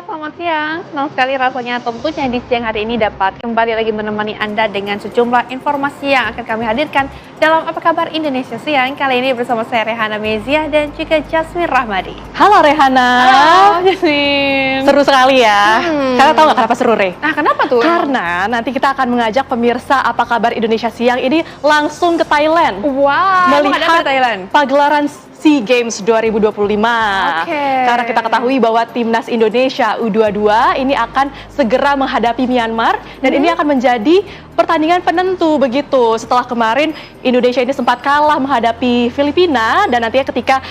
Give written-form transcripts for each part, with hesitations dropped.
selamat siang. Senang sekali rasanya tentunya di siang hari ini dapat kembali lagi menemani Anda dengan sejumlah informasi yang akan kami hadirkan dalam Apa Kabar Indonesia Siang. Kali ini bersama saya Rehana Meziah dan juga Jasmine Rahmadi. Halo Rehana. Halo Jasmine. Seru sekali ya. Karena tahu nggak kenapa seru, Re? Nah, kenapa tuh? Karena nanti kita akan mengajak pemirsa Apa Kabar Indonesia Siang ini langsung ke Thailand. Wow, melihat Thailand. pagelaran SEA Games 2025. Karena kita ketahui bahwa timnas Indonesia U22 ini akan segera menghadapi Myanmar dan ini akan menjadi pertandingan penentu begitu. Setelah kemarin Indonesia ini sempat kalah menghadapi Filipina dan nantinya ketika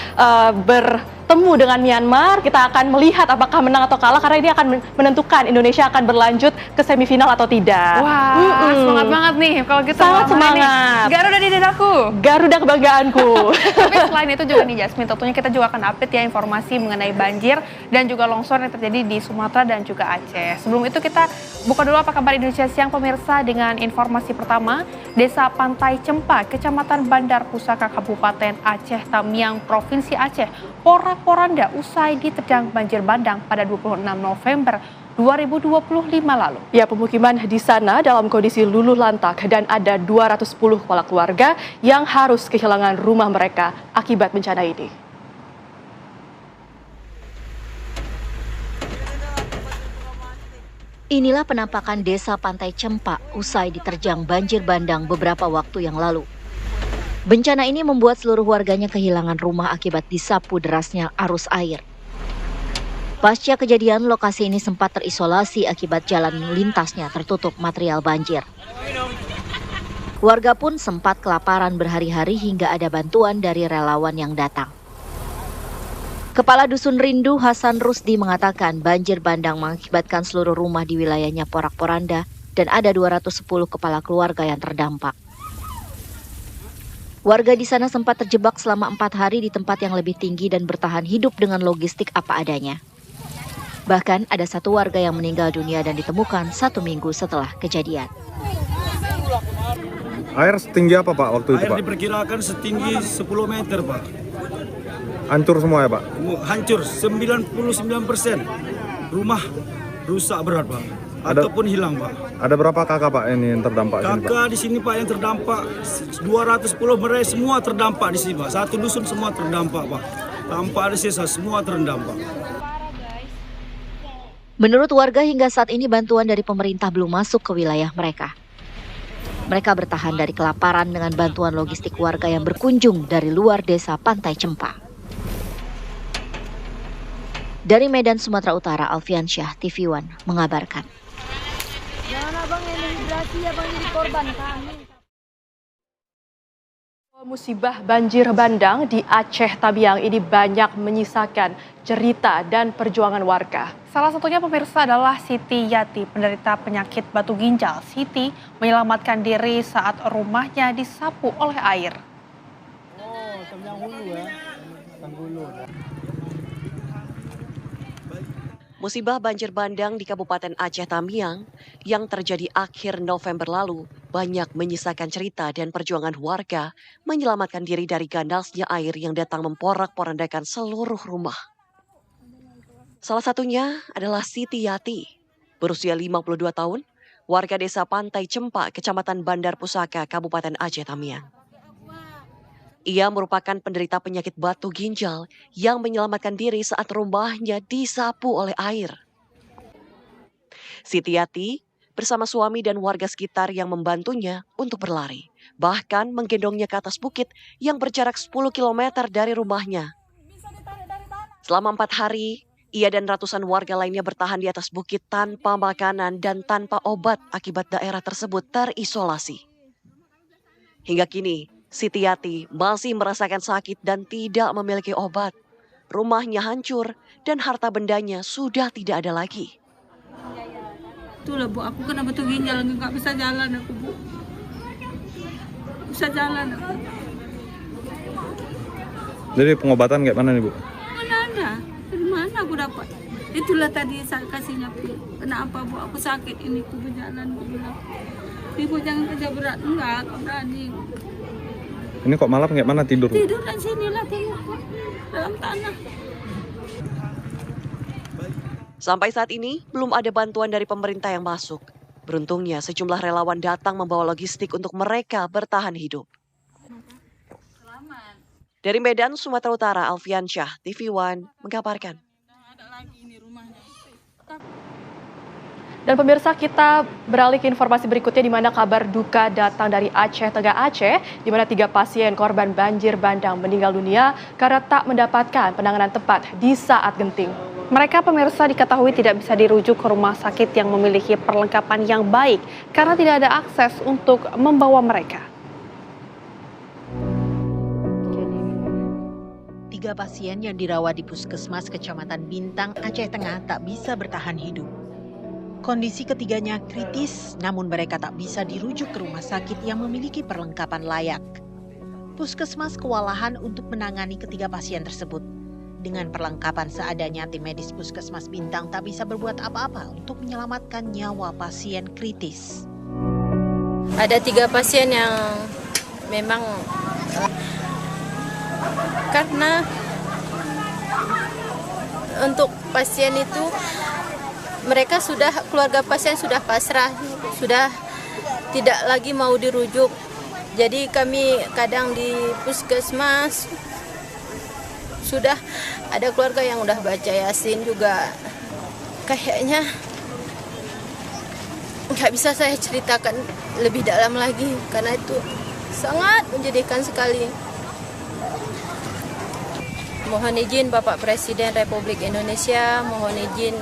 bertemu dengan Myanmar kita akan melihat apakah menang atau kalah karena ini akan menentukan Indonesia akan berlanjut ke semifinal atau tidak. Wah, semangat banget nih kalau gitu. Sangat semangat. Garuda di dadaku. Garuda kebanggaanku. Tapi selain itu juga nih Jasmine, tentunya kita juga akan update ya informasi mengenai banjir dan juga longsor yang terjadi di Sumatera dan juga Aceh. Sebelum itu kita buka dulu Apa Kabar Indonesia Siang pemirsa dengan informasi pertama. Desa Pantai Cempa, Kecamatan Bandar Pusaka, Kabupaten Aceh Tamiang, Provinsi Aceh, porak-poranda usai diterjang banjir bandang pada 26 November 2025 lalu. Ya, pemukiman di sana dalam kondisi luluh lantak dan ada 210 kepala keluarga yang harus kehilangan rumah mereka akibat bencana ini. Inilah penampakan desa Pantai Cempa usai diterjang banjir bandang beberapa waktu yang lalu. Bencana ini membuat seluruh warganya kehilangan rumah akibat disapu derasnya arus air. Pasca kejadian, lokasi ini sempat terisolasi akibat jalan lintasnya tertutup material banjir. Warga pun sempat kelaparan berhari-hari hingga ada bantuan dari relawan yang datang. Kepala Dusun Rindu Hasan Rusdi mengatakan banjir bandang mengakibatkan seluruh rumah di wilayahnya porak-poranda dan ada 210 kepala keluarga yang terdampak. Warga di sana sempat terjebak selama 4 hari di tempat yang lebih tinggi dan bertahan hidup dengan logistik apa adanya. Bahkan ada satu warga yang meninggal dunia dan ditemukan 1 minggu setelah kejadian. Air setinggi apa Pak waktu itu Pak? Air diperkirakan setinggi 10 meter Pak. Hancur semua ya Pak? Hancur 99%. Rumah rusak berat Pak. Ataupun hilang Pak. Ada berapa kakak Pak ini yang terdampak sini Pak? Kakak di sini Pak yang terdampak 210 mereka semua terdampak di sini Pak. Satu dusun semua terdampak Pak. Tanpa ada sisa semua terendam Pak. Menurut warga hingga saat ini bantuan dari pemerintah belum masuk ke wilayah mereka. Mereka bertahan dari kelaparan dengan bantuan logistik warga yang berkunjung dari luar desa Pantai Cempa. Dari Medan, Sumatera Utara, Alfian Syah, TV One mengabarkan. Jangan abang yang imigrasi, abang jadi korban kami. Musibah banjir bandang di Aceh Tamiang ini banyak menyisakan cerita dan perjuangan warga. Salah satunya pemirsa adalah Siti Yati, penderita penyakit batu ginjal. Siti menyelamatkan diri saat rumahnya disapu oleh air. Oh, Tamiang Hulu ya. Tamiang Hulu. Musibah banjir bandang di Kabupaten Aceh Tamiang yang terjadi akhir November lalu banyak menyisakan cerita dan perjuangan warga menyelamatkan diri dari gandasnya air yang datang memporak-porandakan seluruh rumah. Salah satunya adalah Siti Yati, berusia 52 tahun, warga desa Pantai Cempa, Kecamatan Bandar Pusaka, Kabupaten Aceh Tamiang. Ia merupakan penderita penyakit batu ginjal yang menyelamatkan diri saat rumahnya disapu oleh air. Siti Yati bersama suami dan warga sekitar yang membantunya untuk berlari, bahkan menggendongnya ke atas bukit yang berjarak 10 km dari rumahnya. Selama 4 hari, ia dan ratusan warga lainnya bertahan di atas bukit tanpa makanan dan tanpa obat akibat daerah tersebut terisolasi. Hingga kini, Siti Yati masih merasakan sakit dan tidak memiliki obat. Rumahnya hancur dan harta bendanya sudah tidak ada lagi. Itulah Bu, aku kena batu ginjal, nggak bisa jalan aku Bu. Bisa jalan aku. Jadi pengobatan kayak mana nih Bu? Mana ada? Dari mana aku dapat? Itulah tadi saya kasihnya Bu. Kenapa Bu, aku sakit ini aku berjalan Bu bilang. Ibu jangan kerja berat, enggak berani. Ini kok malam kayak mana tidur? Tidur di sini lah, tidur dalam tanah. Sampai saat ini, belum ada bantuan dari pemerintah yang masuk. Beruntungnya, sejumlah relawan datang membawa logistik untuk mereka bertahan hidup. Dari Medan, Sumatera Utara, Alfian Syah, TV One, mengabarkan. Dan pemirsa, kita beralih ke informasi berikutnya di mana kabar duka datang dari Aceh Tengah Aceh, di mana 3 pasien korban banjir bandang meninggal dunia karena tak mendapatkan penanganan tepat di saat genting. Mereka pemirsa diketahui tidak bisa dirujuk ke rumah sakit yang memiliki perlengkapan yang baik karena tidak ada akses untuk membawa mereka. 3 pasien yang dirawat di Puskesmas Kecamatan Bintang, Aceh Tengah tak bisa bertahan hidup. Kondisi ketiganya kritis, namun mereka tak bisa dirujuk ke rumah sakit yang memiliki perlengkapan layak. Puskesmas kewalahan untuk menangani ketiga pasien tersebut. Dengan perlengkapan seadanya, tim medis Puskesmas Bintang tak bisa berbuat apa-apa untuk menyelamatkan nyawa pasien kritis. Ada 3 pasien yang memang karena untuk pasien itu keluarga pasien sudah pasrah, sudah tidak lagi mau dirujuk. Jadi kami kadang di puskesmas sudah ada keluarga yang udah baca Yasin juga. Kayaknya nggak bisa saya ceritakan lebih dalam lagi karena itu sangat menjadikan sekali. Mohon izin Bapak Presiden Republik Indonesia, mohon izin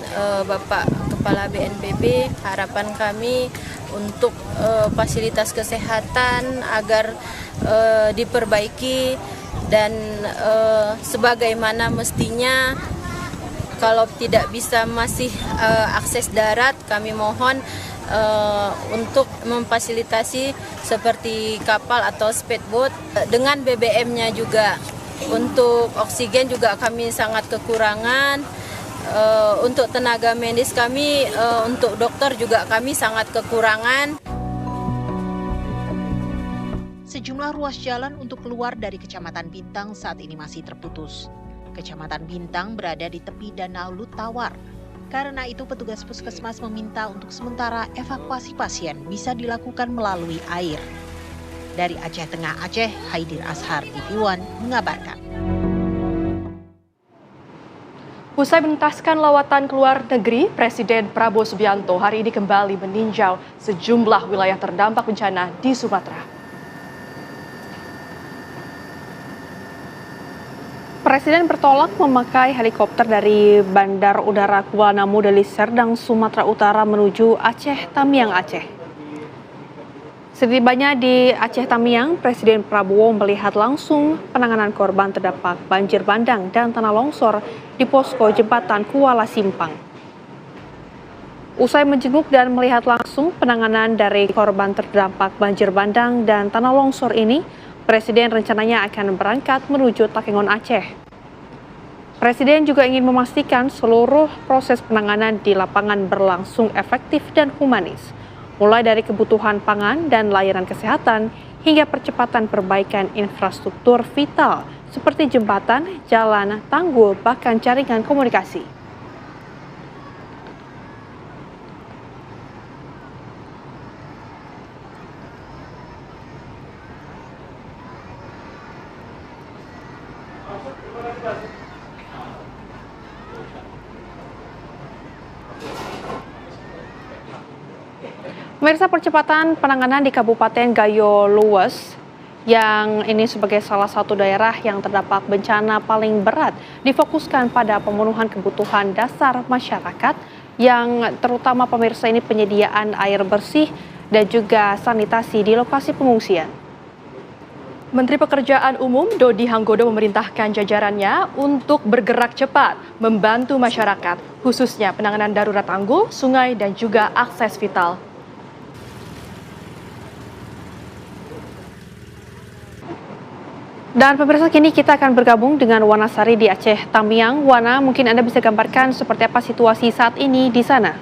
Bapak Kepala BNPB, harapan kami untuk fasilitas kesehatan agar diperbaiki dan sebagaimana mestinya. Kalau tidak bisa masih akses darat, kami mohon untuk memfasilitasi seperti kapal atau speedboat dengan BBM-nya juga. Untuk oksigen juga kami sangat kekurangan. Untuk tenaga medis kami, untuk dokter juga kami sangat kekurangan. Sejumlah ruas jalan untuk keluar dari Kecamatan Bintang saat ini masih terputus. Kecamatan Bintang berada di tepi Danau Lutawar. Karena itu petugas puskesmas meminta untuk sementara evakuasi pasien bisa dilakukan melalui air. Dari Aceh Tengah Aceh, Haidir Ashar, TV One mengabarkan. Usai menuntaskan lawatan ke luar negeri, Presiden Prabowo Subianto hari ini kembali meninjau sejumlah wilayah terdampak bencana di Sumatera. Presiden bertolak memakai helikopter dari Bandar Udara Kuala Namu Deli Serdang, Sumatera Utara menuju Aceh Tamiang, Aceh. Setibanya di Aceh Tamiang, Presiden Prabowo melihat langsung penanganan korban terdampak banjir bandang dan tanah longsor di posko jembatan Kuala Simpang. Usai menjenguk dan melihat langsung penanganan dari korban terdampak banjir bandang dan tanah longsor ini, Presiden rencananya akan berangkat menuju Takengon, Aceh. Presiden juga ingin memastikan seluruh proses penanganan di lapangan berlangsung efektif dan humanis, mulai dari kebutuhan pangan dan layanan kesehatan hingga percepatan perbaikan infrastruktur vital seperti jembatan, jalan, tanggul, bahkan jaringan komunikasi. Pemirsa, percepatan penanganan di Kabupaten Gayo Luwes yang ini sebagai salah satu daerah yang terdapat bencana paling berat difokuskan pada pemenuhan kebutuhan dasar masyarakat yang terutama pemirsa ini penyediaan air bersih dan juga sanitasi di lokasi pengungsian. Menteri Pekerjaan Umum Dodi Hanggodo memerintahkan jajarannya untuk bergerak cepat membantu masyarakat, khususnya penanganan darurat tanggul, sungai, dan juga akses vital. Dan pemirsa, kini kita akan bergabung dengan Wana Sari di Aceh Tamiang. Wana, mungkin Anda bisa gambarkan seperti apa situasi saat ini di sana?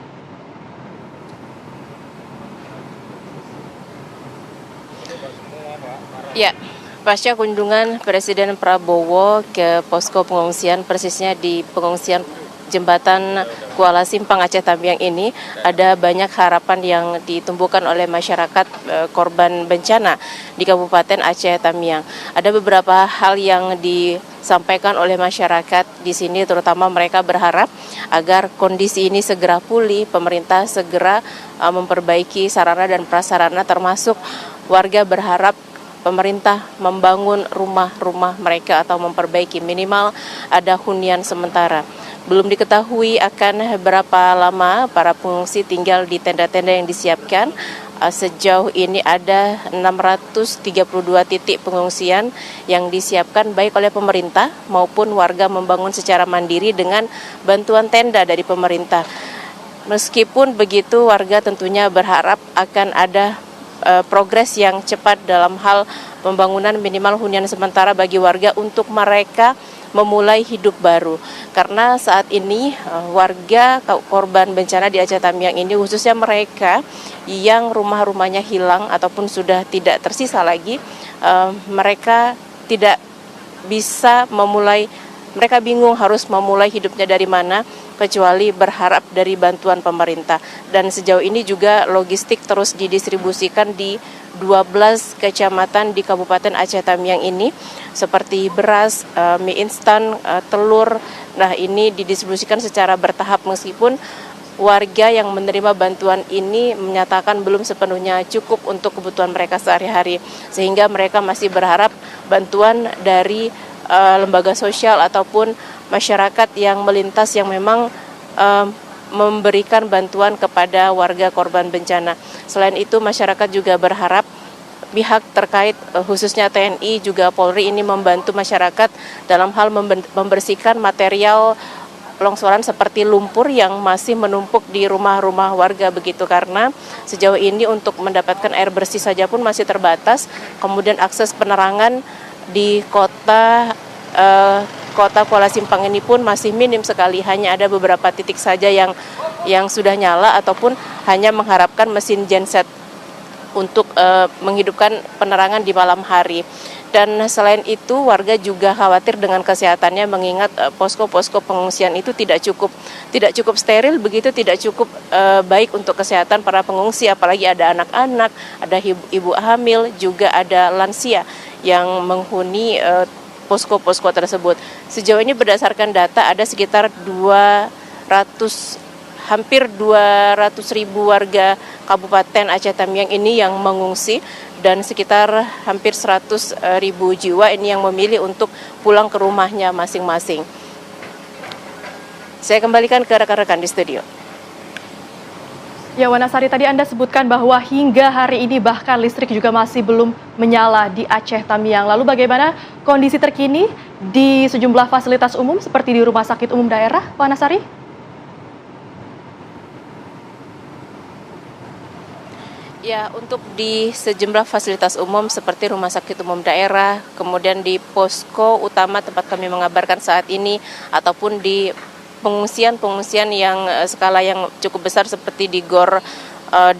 Ya, pasca kunjungan Presiden Prabowo ke posko pengungsian, persisnya di pengungsian jembatan Kuala Simpang Aceh Tamiang ini ada banyak harapan yang ditumbuhkan oleh masyarakat korban bencana di Kabupaten Aceh Tamiang. Ada beberapa hal yang disampaikan oleh masyarakat di sini, terutama mereka berharap agar kondisi ini segera pulih, pemerintah segera memperbaiki sarana dan prasarana, termasuk warga berharap pemerintah membangun rumah-rumah mereka atau memperbaiki, minimal ada hunian sementara. Belum diketahui akan berapa lama para pengungsi tinggal di tenda-tenda yang disiapkan. Sejauh ini ada 632 titik pengungsian yang disiapkan baik oleh pemerintah maupun warga membangun secara mandiri dengan bantuan tenda dari pemerintah. Meskipun begitu, warga tentunya berharap akan ada progres yang cepat dalam hal pembangunan minimal hunian sementara bagi warga untuk mereka memulai hidup baru. Karena saat ini warga korban bencana di Aceh Tamiang ini, khususnya mereka yang rumah-rumahnya hilang ataupun sudah tidak tersisa lagi, mereka tidak bisa memulai, mereka bingung harus memulai hidupnya dari mana, kecuali berharap dari bantuan pemerintah. Dan sejauh ini juga logistik terus didistribusikan di 12 kecamatan di Kabupaten Aceh Tamiang ini, seperti beras, mie instan, telur. Nah, ini didistribusikan secara bertahap meskipun warga yang menerima bantuan ini menyatakan belum sepenuhnya cukup untuk kebutuhan mereka sehari-hari, sehingga mereka masih berharap bantuan dari lembaga sosial ataupun masyarakat yang melintas yang memang memberikan bantuan kepada warga korban bencana. Selain itu, masyarakat juga berharap pihak terkait khususnya TNI juga Polri ini membantu masyarakat dalam hal membersihkan material longsoran seperti lumpur yang masih menumpuk di rumah-rumah warga begitu, karena sejauh ini untuk mendapatkan air bersih saja pun masih terbatas. Kemudian akses penerangan di kota Kuala Simpang ini pun masih minim sekali, hanya ada beberapa titik saja yang sudah nyala ataupun hanya mengharapkan mesin genset untuk menghidupkan penerangan di malam hari. Dan selain itu, warga juga khawatir dengan kesehatannya mengingat posko-posko pengungsian itu tidak cukup steril begitu, tidak cukup baik untuk kesehatan para pengungsi, apalagi ada anak-anak, ada ibu hamil, juga ada lansia yang menghuni posko-posko tersebut. Sejauh ini berdasarkan data ada sekitar hampir 200.000 warga Kabupaten Aceh Tamiang ini yang mengungsi, dan sekitar hampir 100.000 jiwa ini yang memilih untuk pulang ke rumahnya masing-masing. Saya kembalikan ke rekan-rekan di studio. Ya, Wanasari, tadi Anda sebutkan bahwa hingga hari ini bahkan listrik juga masih belum menyala di Aceh Tamiang. Lalu bagaimana kondisi terkini di sejumlah fasilitas umum seperti di Rumah Sakit Umum Daerah, Wanasari? Ya, untuk di sejumlah fasilitas umum seperti Rumah Sakit Umum Daerah, kemudian di posko utama tempat kami mengabarkan saat ini, ataupun di pengungsian yang skala yang cukup besar seperti di GOR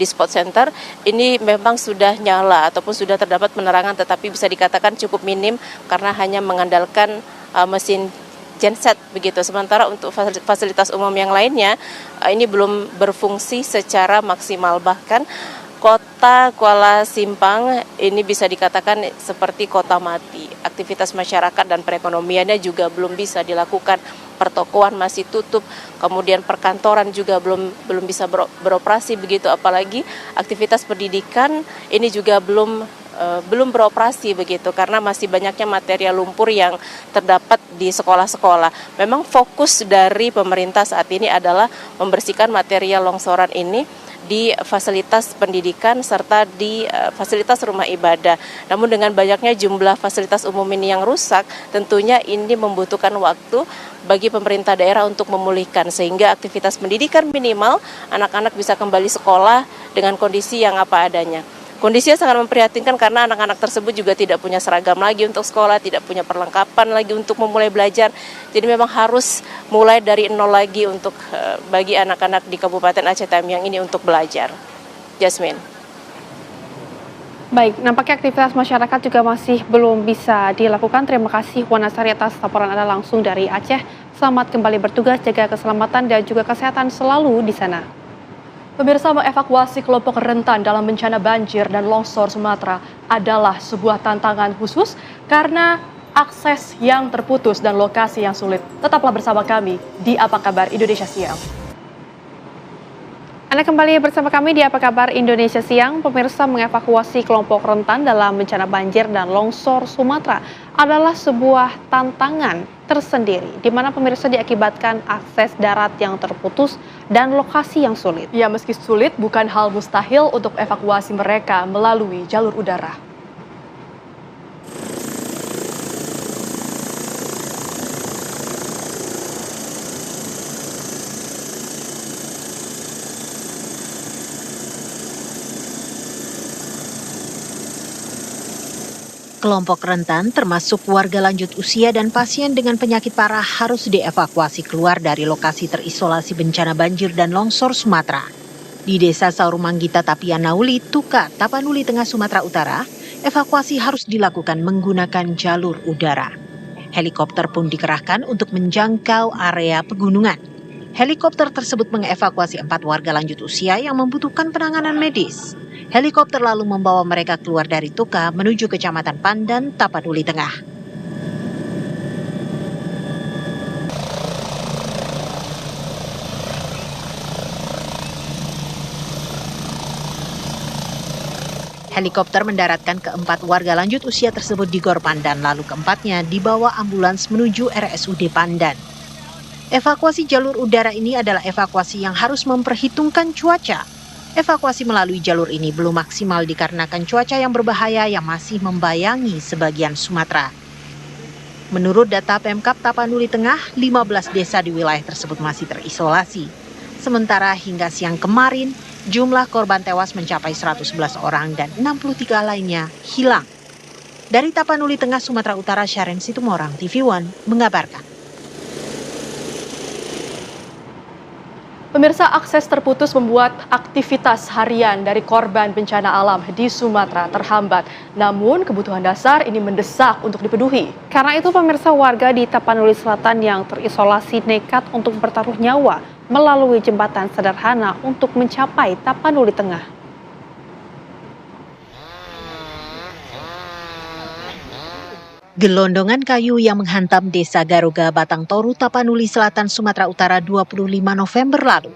di Spot Center, ini memang sudah nyala ataupun sudah terdapat penerangan, tetapi bisa dikatakan cukup minim karena hanya mengandalkan mesin genset begitu. Sementara untuk fasilitas umum yang lainnya ini belum berfungsi secara maksimal. Bahkan Kota Kuala Simpang ini bisa dikatakan seperti kota mati. Aktivitas masyarakat dan perekonomiannya juga belum bisa dilakukan. Pertokoan masih tutup, kemudian perkantoran juga belum bisa beroperasi begitu. Apalagi aktivitas pendidikan ini juga belum beroperasi begitu, karena masih banyaknya material lumpur yang terdapat di sekolah-sekolah. Memang fokus dari pemerintah saat ini adalah membersihkan material longsoran ini di fasilitas pendidikan serta di fasilitas rumah ibadah. Namun dengan banyaknya jumlah fasilitas umum ini yang rusak, tentunya ini membutuhkan waktu bagi pemerintah daerah untuk memulihkan, sehingga aktivitas pendidikan minimal anak-anak bisa kembali sekolah dengan kondisi yang apa adanya. Kondisinya sangat memprihatinkan karena anak-anak tersebut juga tidak punya seragam lagi untuk sekolah, tidak punya perlengkapan lagi untuk memulai belajar. Jadi memang harus mulai dari nol lagi untuk bagi anak-anak di Kabupaten Aceh Tamiang ini untuk belajar. Jasmine. Baik, nampaknya aktivitas masyarakat juga masih belum bisa dilakukan. Terima kasih Wanasari atas laporan Anda langsung dari Aceh. Selamat kembali bertugas, jaga keselamatan dan juga kesehatan selalu di sana. Pemirsa, mengevakuasi kelompok rentan dalam bencana banjir dan longsor Sumatera adalah sebuah tantangan khusus karena akses yang terputus dan lokasi yang sulit. Tetaplah bersama kami di Apa Kabar Indonesia Siang. Anda kembali bersama kami di Apa Kabar Indonesia Siang. Pemirsa, mengevakuasi kelompok rentan dalam bencana banjir dan longsor Sumatera adalah sebuah tantangan tersendiri, di mana pemirsa diakibatkan akses darat yang terputus dan lokasi yang sulit. Ya, meski sulit, bukan hal mustahil untuk evakuasi mereka melalui jalur udara. Kelompok rentan termasuk warga lanjut usia dan pasien dengan penyakit parah harus dievakuasi keluar dari lokasi terisolasi bencana banjir dan longsor Sumatera. Di Desa Saurumanggita Tapian Nauli, Tuka, Tapanuli Tengah, Sumatera Utara, evakuasi harus dilakukan menggunakan jalur udara. Helikopter pun dikerahkan untuk menjangkau area pegunungan. Helikopter tersebut mengevakuasi 4 warga lanjut usia yang membutuhkan penanganan medis. Helikopter lalu membawa mereka keluar dari Tuka menuju Kecamatan Pandan, Tapanuli Tengah. Helikopter mendaratkan keempat warga lanjut usia tersebut di Gor Pandan, lalu keempatnya dibawa ambulans menuju RSUD Pandan. Evakuasi jalur udara ini adalah evakuasi yang harus memperhitungkan cuaca. Evakuasi melalui jalur ini belum maksimal dikarenakan cuaca yang berbahaya yang masih membayangi sebagian Sumatera. Menurut data Pemkab Tapanuli Tengah, 15 desa di wilayah tersebut masih terisolasi. Sementara hingga siang kemarin, jumlah korban tewas mencapai 111 orang dan 63 lainnya hilang. Dari Tapanuli Tengah, Sumatera Utara, Syaren Situmorang, TV One mengabarkan. Pemirsa, akses terputus membuat aktivitas harian dari korban bencana alam di Sumatera terhambat. Namun kebutuhan dasar ini mendesak untuk dipenuhi. Karena itu pemirsa, warga di Tapanuli Selatan yang terisolasi nekat untuk bertaruh nyawa melalui jembatan sederhana untuk mencapai Tapanuli Tengah. Gelondongan kayu yang menghantam Desa Garuga, Batang Toru, Tapanuli Selatan, Sumatera Utara 25 November lalu,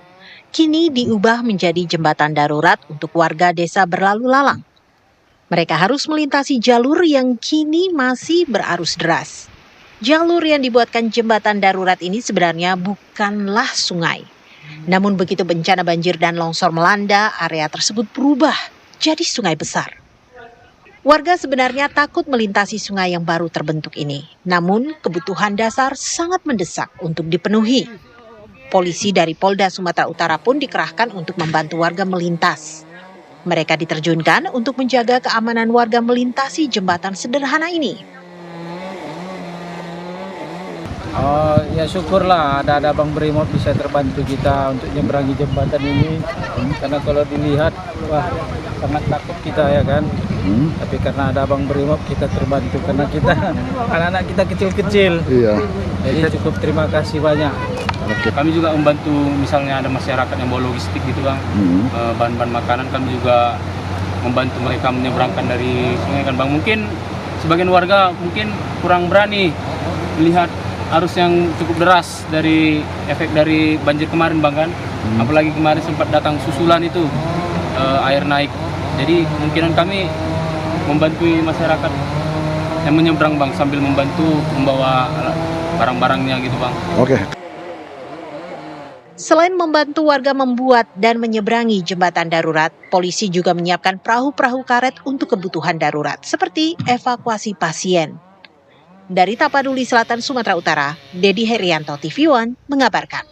kini diubah menjadi jembatan darurat untuk warga desa berlalu lalang. Mereka harus melintasi jalur yang kini masih berarus deras. Jalur yang dibuatkan jembatan darurat ini sebenarnya bukanlah sungai. Namun begitu bencana banjir dan longsor melanda, area tersebut berubah jadi sungai besar. Warga sebenarnya takut melintasi sungai yang baru terbentuk ini. Namun kebutuhan dasar sangat mendesak untuk dipenuhi. Polisi dari Polda Sumatera Utara pun dikerahkan untuk membantu warga melintas. Mereka diterjunkan untuk menjaga keamanan warga melintasi jembatan sederhana ini. Oh ya, syukurlah ada Bang Brimob bisa terbantu kita untuk menyeberangi jembatan ini. Karena kalau dilihat, wah sangat takut kita ya kan. Tapi karena ada Bang Brimob kita terbantu, karena kita anak-anak kita kecil-kecil. Iya. Jadi cukup terima kasih banyak. Kami juga membantu, misalnya ada masyarakat yang bawa logistik gitu Bang, bahan-bahan makanan, kami juga membantu mereka menyeberangkan dari sungai kan Bang. Mungkin sebagian warga mungkin kurang berani melihat arus yang cukup deras dari efek dari banjir kemarin Bang kan. Apalagi kemarin sempat datang susulan itu, air naik. Jadi kemungkinan kami membantu masyarakat yang menyeberang Bang, sambil membantu membawa barang-barangnya gitu Bang. Oke. Selain membantu warga membuat dan menyeberangi jembatan darurat, polisi juga menyiapkan perahu-perahu karet untuk kebutuhan darurat, seperti evakuasi pasien. Dari Tapanuli Selatan, Sumatera Utara, Dedi Herianto, TV One mengabarkan.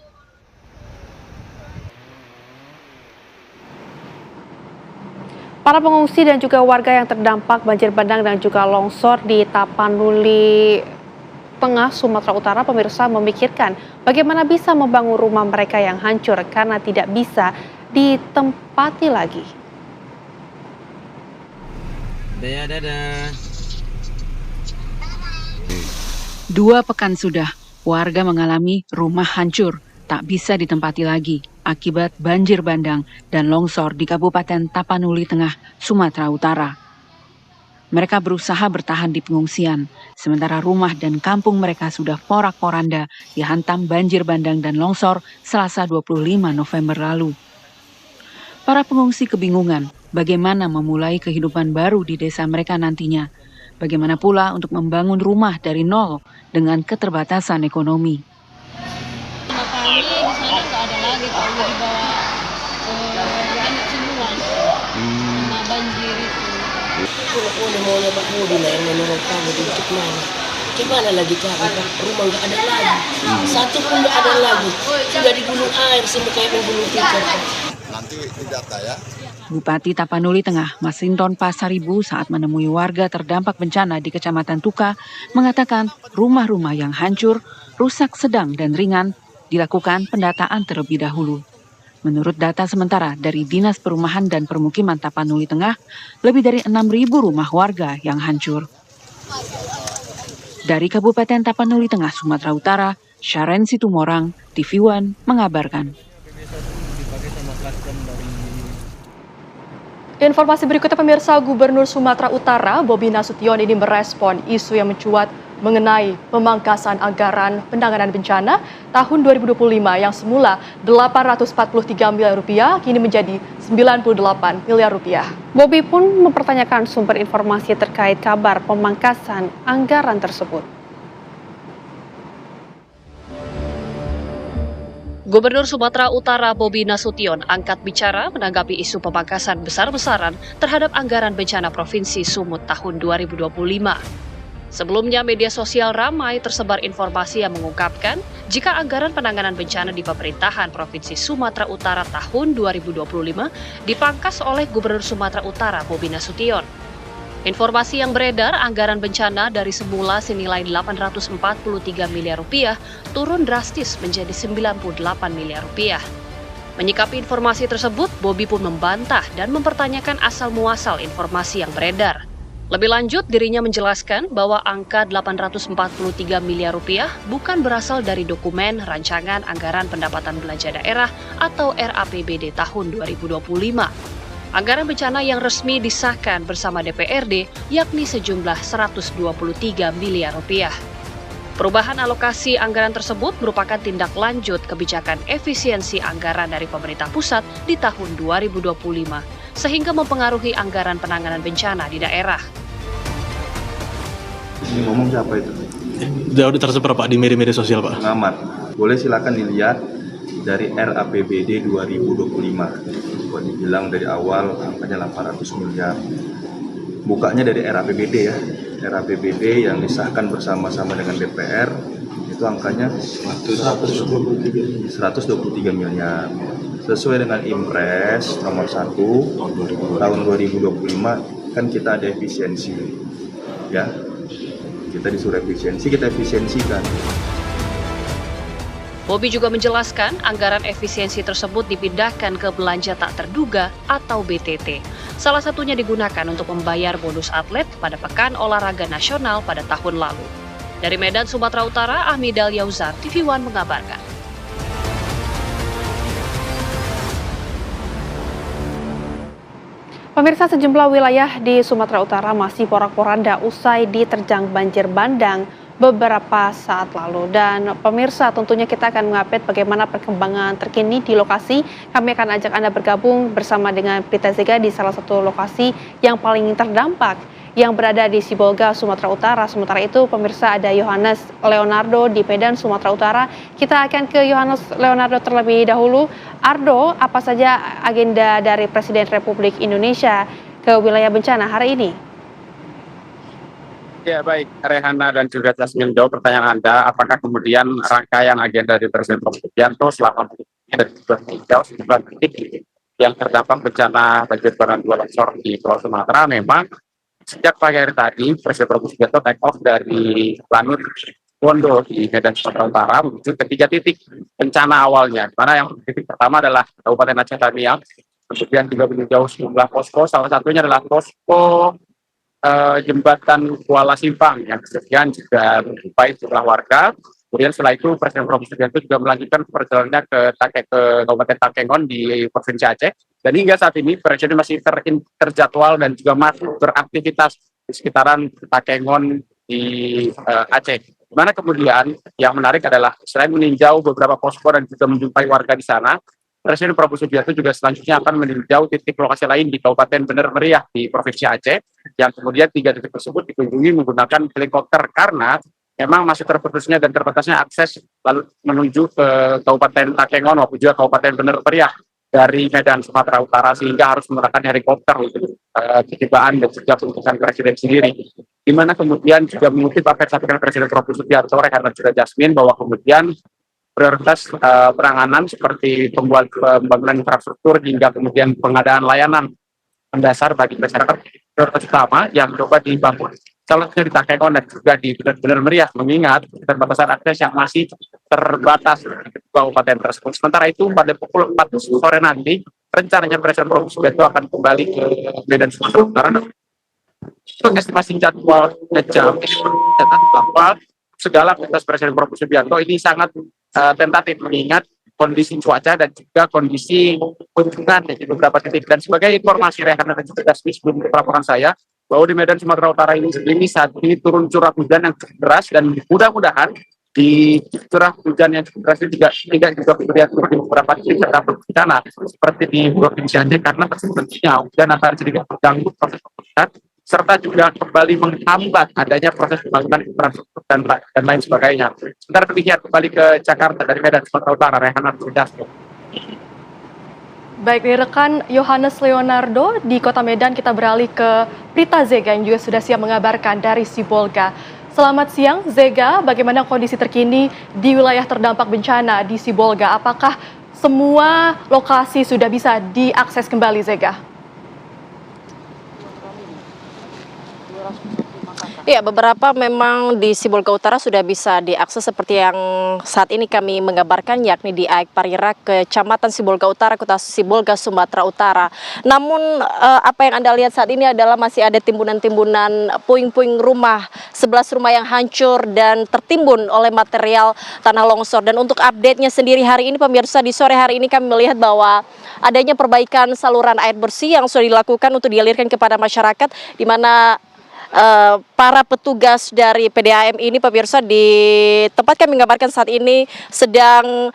Para pengungsi dan juga warga yang terdampak banjir bandang dan juga longsor di Tapanuli Tengah, Sumatera Utara, pemirsa memikirkan bagaimana bisa membangun rumah mereka yang hancur karena tidak bisa ditempati lagi. Dadah. 2 pekan sudah, warga mengalami rumah hancur, tak bisa ditempati lagi akibat banjir bandang dan longsor di Kabupaten Tapanuli Tengah, Sumatera Utara. Mereka berusaha bertahan di pengungsian, sementara rumah dan kampung mereka sudah porak-poranda dihantam banjir bandang dan longsor Selasa 25 November lalu. Para pengungsi kebingungan bagaimana memulai kehidupan baru di desa mereka nantinya. Bagaimana pula untuk membangun rumah dari nol dengan keterbatasan ekonomi. Kami di sana nggak ada lagi, Pak, udah dibawa banyak semua karena banjir itu. Udah mau nyoba mobil yang menolong kamu di mana? Gimana lagi cara? Rumah nggak ada lagi, satu pun nggak ada lagi. Sudah di gunung air, semua kayak gunung tikar. Nanti data ya. Bupati Tapanuli Tengah, Masinton Pasaribu saat menemui warga terdampak bencana di Kecamatan Tuka mengatakan rumah-rumah yang hancur, rusak sedang dan ringan dilakukan pendataan terlebih dahulu. Menurut data sementara dari Dinas Perumahan dan Permukiman Tapanuli Tengah, lebih dari 6.000 rumah warga yang hancur. Dari Kabupaten Tapanuli Tengah, Sumatera Utara, Syaren Situmorang, TV One mengabarkan. Informasi berikutnya pemirsa, Gubernur Sumatera Utara Bobi Nasution ini merespon isu yang mencuat mengenai pemangkasan anggaran penanganan bencana tahun 2025 yang semula 843 miliar rupiah kini menjadi 98 miliar rupiah. Bobi pun mempertanyakan sumber informasi terkait kabar pemangkasan anggaran tersebut. Gubernur Sumatera Utara Bobi Nasution angkat bicara menanggapi isu pemangkasan besar-besaran terhadap anggaran bencana Provinsi Sumut tahun 2025. Sebelumnya, media sosial ramai tersebar informasi yang mengungkapkan jika anggaran penanganan bencana di pemerintahan Provinsi Sumatera Utara tahun 2025 dipangkas oleh Gubernur Sumatera Utara Bobi Nasution. Informasi yang beredar, anggaran bencana dari semula senilai 843 miliar rupiah turun drastis menjadi 98 miliar rupiah. Menyikapi informasi tersebut, Bobi pun membantah dan mempertanyakan asal-muasal informasi yang beredar. Lebih lanjut, dirinya menjelaskan bahwa angka 843 miliar rupiah bukan berasal dari dokumen Rancangan Anggaran Pendapatan Belanja Daerah atau RAPBD tahun 2025. Anggaran bencana yang resmi disahkan bersama DPRD yakni sejumlah 123 miliar rupiah. Perubahan alokasi anggaran tersebut merupakan tindak lanjut kebijakan efisiensi anggaran dari pemerintah pusat di tahun 2025, sehingga mempengaruhi anggaran penanganan bencana di daerah. Ini ngomong siapa itu? Udah tersebar Pak di media sosial Pak. Pengamat. Boleh silakan dilihat dari RAPBD 2025. Buat dibilang dari awal angkanya 800 miliar. Bukanya dari RAPBD ya. RAPBD yang disahkan bersama-sama dengan DPR itu angkanya 123 miliar. Sesuai dengan Impres nomor 1 tahun 2025 kan kita ada efisiensi. Ya. Kita disuruh efisiensi, kita efisiensikan. Bobi juga menjelaskan anggaran efisiensi tersebut dipindahkan ke belanja tak terduga atau BTT. Salah satunya digunakan untuk membayar bonus atlet pada Pekan Olahraga Nasional pada tahun lalu. Dari Medan, Sumatera Utara, Ahmidal Yauzar, TV One mengabarkan. Pemirsa, sejumlah wilayah di Sumatera Utara masih porak-poranda usai diterjang banjir bandang beberapa saat lalu. Dan pemirsa, tentunya kita akan mengupdate bagaimana perkembangan terkini di lokasi. Kami akan ajak Anda bergabung bersama dengan Prita Zega di salah satu lokasi yang paling terdampak yang berada di Sibolga, Sumatera Utara. Sementara itu, pemirsa, ada Yohanes Leonardo di Medan, Sumatera Utara. Kita akan ke Yohanes Leonardo terlebih dahulu. Ardo, apa saja agenda dari Presiden Republik Indonesia ke wilayah bencana hari ini? Ya baik, Rehana dan juga Jasmine, jawab pertanyaan Anda, apakah kemudian rangkaian agenda dari Presiden Prabowo Subianto selama dan juga hijau sejumlah titik yang terdampak bencana banjir bandang dua longsor di Pulau Sumatera. Memang sejak pagi hari tadi Presiden Prabowo Subianto take off dari Lanut Wondo di Medan Sumatera Utara menuju ke 3 titik bencana awalnya. Mana yang titik pertama adalah Kabupaten Aceh Tamiang, kemudian juga meninjau sejumlah posko, salah satunya adalah posko jembatan Kuala Simpang yang kemudian juga menjumpai sejumlah warga Kemudian setelah itu Presiden Prabowo Subianto juga melanjutkan perjalanannya ke Kabupaten Takengon di Provinsi Aceh. Dan hingga saat ini Presiden masih terjadwal dan juga masih beraktivitas di sekitaran Takengon di Aceh. Di mana kemudian yang menarik adalah selain meninjau beberapa posko dan juga menjumpai warga di sana, Presiden Prabowo Subianto juga selanjutnya akan meninjau titik lokasi lain di Kabupaten Bener Meriah di Provinsi Aceh, yang kemudian 3 titik tersebut dikunjungi menggunakan helikopter karena memang masih terputusnya dan terbatasnya akses lalu menuju ke Kabupaten Takengon maupun juga Kabupaten Bener Meriah dari Medan, Sumatera Utara, sehingga harus menggunakan helikopter untuk ketibaan dan juga keputusan Presiden sendiri. Di mana kemudian juga mengutip apa yang disampaikan Presiden Prabowo Subianto, Rehan dan juga Jasmine, bahwa kemudian prioritas penanganan seperti pembangunan infrastruktur hingga kemudian pengadaan layanan mendasar bagi masyarakat prioritas utama yang coba dibangun salah satunya di Takengon dan juga di Bener Meriah, mengingat keterbatasan akses yang masih terbatas di kabupaten tersebut. Sementara itu pada pukul 4 sore nanti rencananya Presiden Prabowo Subianto akan kembali ke Medan Sumatera Utara. Untuk estimasi jadwalnya jam bahwa segala aktivitas Presiden Prabowo Subianto ini sangat tentatif mengingat kondisi cuaca dan juga kondisi kunjungan di beberapa titik. Dan sebagai informasi Rehan dan juga sebelum laporan saya, bahwa di Medan Sumatera Utara ini saat ini turun curah hujan yang cukup deras, dan mudah-mudahan di curah hujan yang cukup deras ini tidak juga kemudian turun di beberapa titik terdapat bencana seperti di Provinsi Aceh, karena tentunya hujan akan sedikit mengganggu proses pembangunan serta juga kembali menghambat adanya proses pembangunan infrastruktur dan lain sebagainya. Sebentar demikian kembali ke Jakarta dari Medan Sumatera Utara, Rehan Sudarso. Baik, rekan Yohanes Leonardo di Kota Medan, kita beralih ke Prita Zega yang juga sudah siap mengabarkan dari Sibolga. Selamat siang Zega, bagaimana kondisi terkini di wilayah terdampak bencana di Sibolga? Apakah semua lokasi sudah bisa diakses kembali, Zega? Ya, beberapa memang di Sibolga Utara sudah bisa diakses seperti yang saat ini kami mengabarkan, yakni di Aek Parira, Kecamatan Sibolga Utara, Kota Sibolga, Sumatera Utara. Namun apa yang Anda lihat saat ini adalah masih ada timbunan-timbunan puing-puing rumah, 11 rumah yang hancur dan tertimbun oleh material tanah longsor. Dan untuk update-nya sendiri hari ini, pemirsa, di sore hari ini kami melihat bahwa adanya perbaikan saluran air bersih yang sudah dilakukan untuk dialirkan kepada masyarakat, di mana para petugas dari PDAM ini, pemirsa, di tempat kami menggambarkan saat ini sedang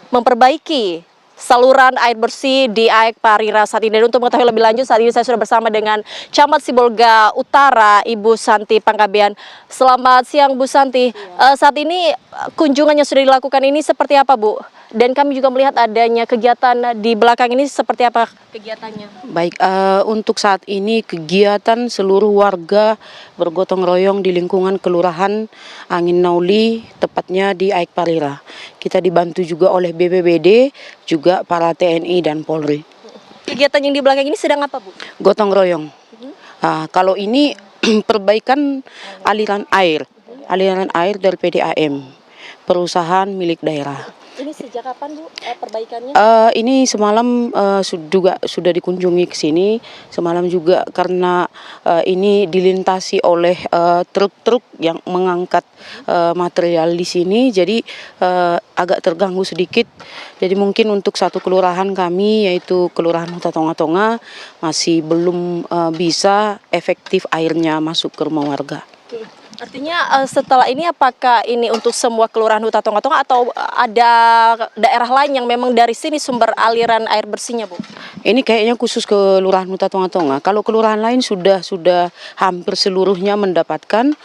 memperbaiki saluran air bersih di Aek Parira saat ini. Dan untuk mengetahui lebih lanjut, saat ini saya sudah bersama dengan Camat Sibolga Utara, Ibu Santi Panggabean. Selamat siang, Bu Santi. Saat ini kunjungan yang sudah dilakukan ini seperti apa, Bu? Dan kami juga melihat adanya kegiatan di belakang ini, seperti apa kegiatannya? Baik, untuk saat ini kegiatan seluruh warga bergotong royong di lingkungan Kelurahan Angin Nauli, tepatnya di Aek Parira. Kita dibantu juga oleh BPBD, juga para TNI dan Polri. Kegiatan yang di belakang ini sedang apa, Bu? Gotong royong. Kalau ini perbaikan aliran air dari PDAM, perusahaan milik daerah. Ini sejak kapan, Bu, perbaikannya? Ini semalam juga sudah dikunjungi ke sini. Semalam juga karena ini dilintasi oleh truk-truk yang mengangkat material di sini, jadi agak terganggu sedikit. Jadi mungkin untuk satu kelurahan kami, yaitu Kelurahan Huta Tonga-Tonga, masih belum bisa efektif airnya masuk ke rumah warga. Artinya setelah ini apakah ini untuk semua kelurahan Huta Tonga-Tonga atau ada daerah lain yang memang dari sini sumber aliran air bersihnya, Bu? Ini kayaknya khusus kelurahan Huta Tonga-Tonga. Kalau kelurahan lain sudah hampir seluruhnya mendapatkan,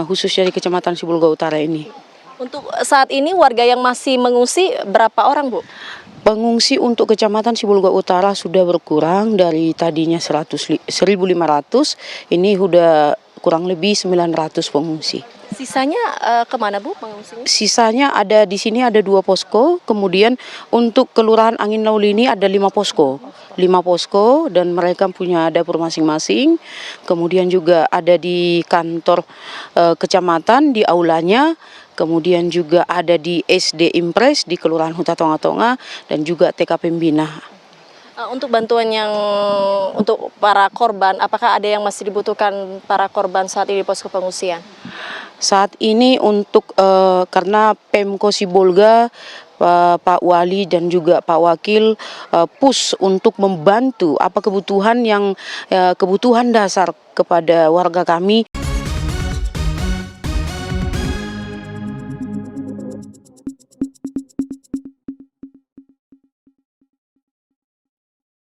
khususnya di Kecamatan Sibolga Utara ini. Untuk saat ini warga yang masih mengungsi berapa orang, Bu? Pengungsi untuk Kecamatan Sibolga Utara sudah berkurang dari tadinya 1.500, ini sudah kurang lebih 900 pengungsi. Sisanya kemana, Bu, pengungsinya? Sisanya ada di sini, ada 2 posko. Kemudian untuk Kelurahan Angin Nauli ini ada 5 posko. 5 posko dan mereka punya dapur masing-masing. Kemudian juga ada di kantor kecamatan, di aulanya. Kemudian juga ada di SD Impres di Kelurahan Huta Tonga-Tonga dan juga TKP Mbina. Untuk bantuan yang untuk para korban, apakah ada yang masih dibutuhkan para korban saat ini di posko pengungsian? Saat ini untuk karena Pemko Sibolga, Pak Wali dan juga Pak Wakil push untuk membantu apa kebutuhan dasar kepada warga kami.